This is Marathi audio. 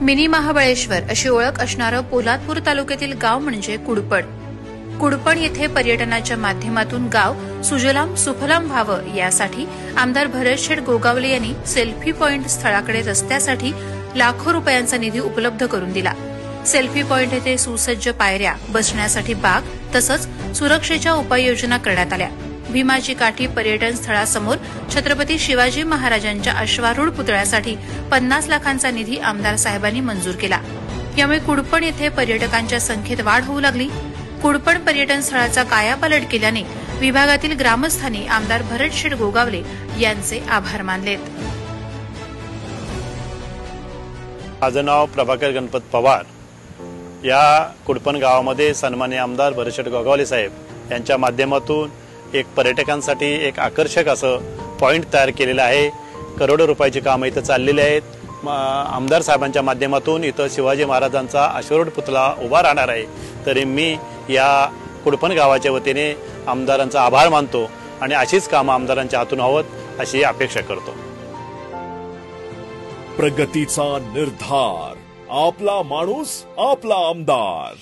मिनी महाबळेश्वर अशी ओळख असणारं पोलादपूर तालुक्यातील गाव म्हणजे कुडपण. कुडपण येथे पर्यटनाच्या माध्यमातून गाव सुजलाम सुफलाम व्हावं यासाठी आमदार भरतशेठ गोगावले यांनी सेल्फी पॉइंट स्थळाकडे रस्त्यासाठी लाखो रुपयांचा निधी उपलब्ध करून दिला. सेल्फी पॉइंट येथे सुसज्ज पायऱ्या, बसण्यासाठी बाग तसंच सुरक्षेच्या उपाययोजना करण्यात आल्या. भीमाची काठी पर्यटन स्थळासमोर छत्रपती शिवाजी महाराजांच्या अश्वारूढ पुतळ्यासाठी 50 लाखांचा निधी आमदार साहेबांनी मंजूर केला. यामुळे कुडपण येथे पर्यटकांच्या संख्येत वाढ होऊ लागली. कुडपण पर्यटन स्थळाचा कायापालट केल्याने विभागातील ग्रामस्थांनी आमदार भरतशेठ गोगावले यांचे आभार मानलेत. माझं नाव प्रभाकर गणपत पवार. या कुडपण गावामध्ये सन्माननीय आमदार भरतशेठ गोगावले साहेब यांच्या माध्यमातून एक पर्यटकांसाठी एक आकर्षक असं पॉइंट तयार केलेलं आहे. करोडो रुपयाची कामं इथं चाललेली आहेत. आमदार साहेबांच्या माध्यमातून इथं शिवाजी महाराजांचा अश्वारूढ पुतळा उभा राहणार आहे. तरी मी या कुडपण गावाच्या वतीने आमदारांचा आभार मानतो आणि अशीच कामं आमदारांच्या हातून व्हावीत अशी अपेक्षा करतो. प्रगतीचा निर्धार, आपला माणूस आपला आमदार.